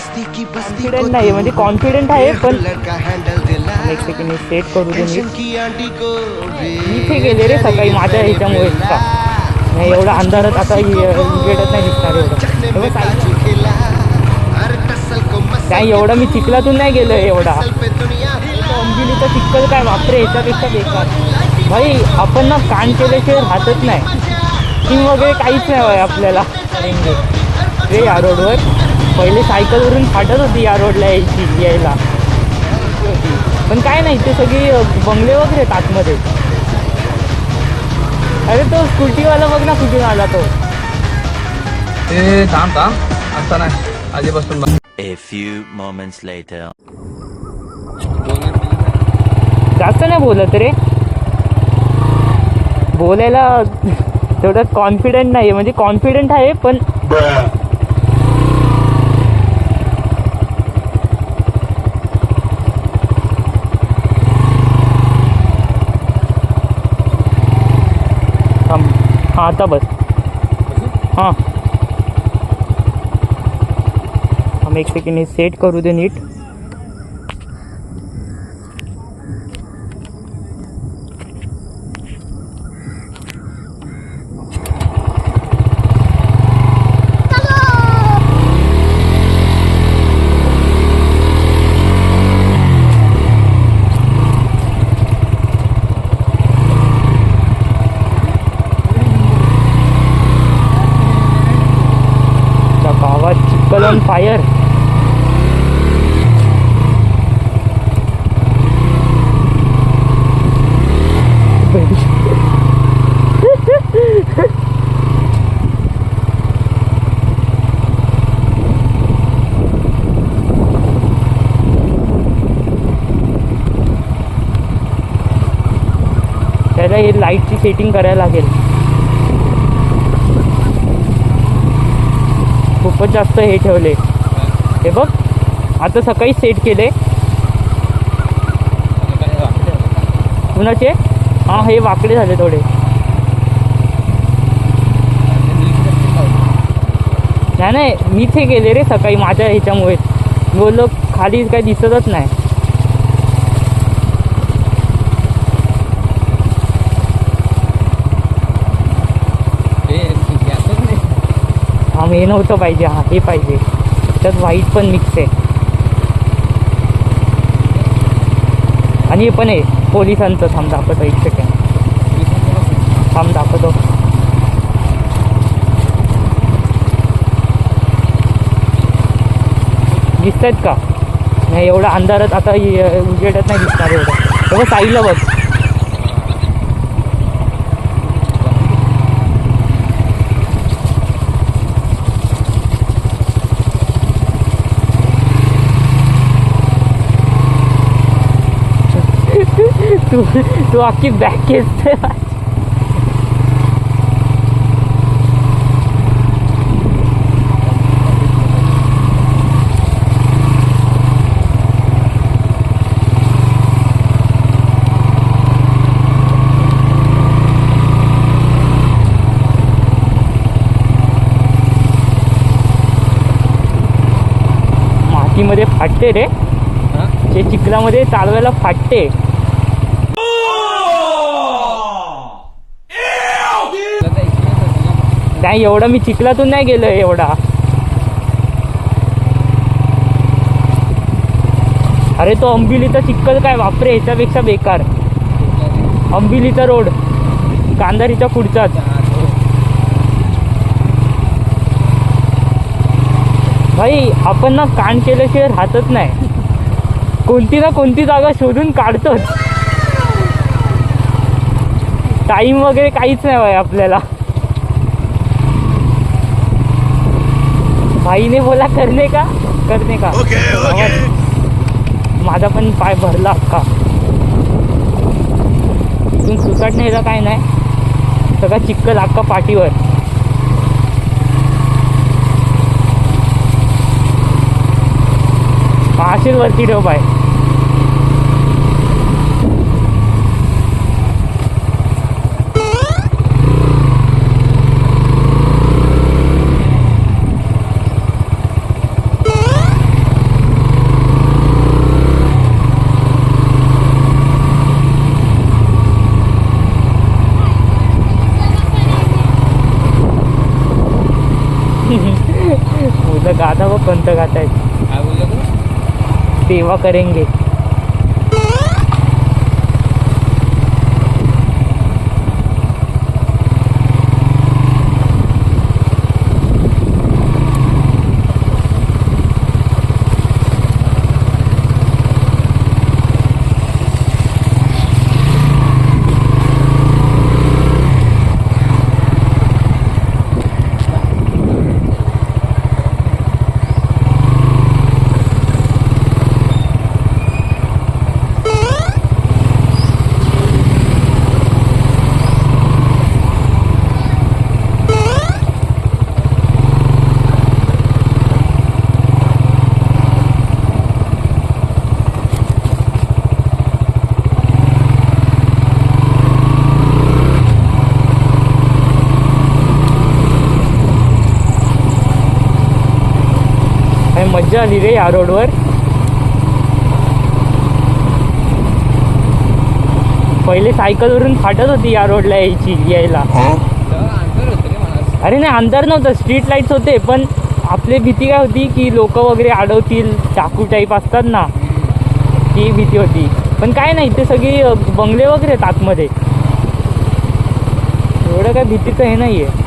Confident नाही म्हणजे confident आहे पण एक सेकंड सेट करू दे मी इथे गेले रे सकाळी माझ्या ह्याच्यामुळे का नाही एवढा अंधारात आता उजेडत नाही दिसणार एवढं काय एवढा मी चिखलातून नाही गेलो एवढा अंबिलीचा चिखल काय वापरे ह्याच्यापेक्षा बेकार भाई आपण ना कान केल्याशिवाय राहतच नाही किंग वगैरे काहीच नाही भाई आपल्याला रे या रोडवर पहिले सायकलवरून फाटत होती या रोडला यायला पण काय नाही ते सगळी बंगले वगैरे आहेत आतमध्ये अरे तो स्कूटीवाला बघ ना कुठून आला तो थांब आता नाही आधीपासून A few moments later. जास्त नाही बोलत रे बोलायला तेवढं कॉन्फिडेंट नाही म्हणजे कॉन्फिडेंट आहे पण हां आता बस हां हम एक सेकंड हे सेट करू दे नीट चिखल ऑन फायर त्याला हे लाईटची सेटिंग करायला लागेल खूपच जास्त हे ठेवले हे बघ आता सकाळी सेट केले कुणाचे हां हे वाकडे झाले थोडे नाही मीच हे गेले रे सकाळी माझ्या ह्याच्यामुळे बोललो खाली काही दिसतच नाही हे नव्हतं पाहिजे हां हे पाहिजे त्यात व्हाईट पण मिक्स आहे आणि हे पण आहे पोलिसांचं थांब दाखवतो एक सेकंड थांब दाखवतो दिसत आहेत का नाही एवढा अंधारात आता उजेडत नाही दिसणार एवढं तेव्हा साईडला बघ तू अख्खी बॅक खेचते मातीमध्ये फाटते रे ते चिखलामध्ये चालवायला फाटते नाही एवढा मी चिखलातून नाही गेलो एवढा अरे तो अंबिलीचा चिखल काय वापरे ह्याच्यापेक्षा बेकार अंबिलीचा रोड कांधारीच्या पुढचाच भाई आपण ना कान केल्याशिवाय राहतच नाही कोणती ना कोणती जागा शोधून काढतोच टाईम वगैरे काहीच नाही भाई आपल्याला भाईने बोला करणे का माझा पण पाय भरला अख्खा इथून सुसाट न्यायला काय नाही सगळा चिखल अख्खा पाठीवर पाचशे वरती ठेव पाय मुलं गाता बघ कोणतं गात आहेत. काय बोलला तू? सेवा करेंगे. मज्जा आली रे या रोडवर. पहिले सायकलवरून फाटत होती या रोडला यायला. अंतर होतं रे मला. अरे नाही अंतर नव्हतं, स्ट्रीट लाईट्स होते, पण आपली भीती काय होती की लोक वगैरे अडवतील, चाकू टाईप असतात ना, ती भीती होती. पण काय नाही, ते सगळी बंगले वगैरे आहेत आतमध्ये, एवढं काय भीतीचं हे नाही आहे.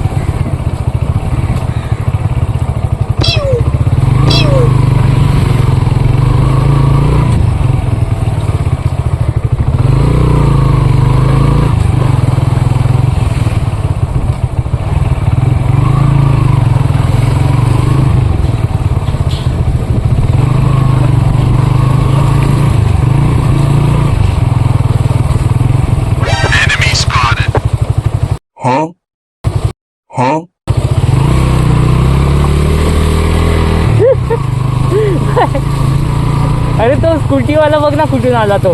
अरे तो स्कूटीवाला बघ ना कुठून आला तो.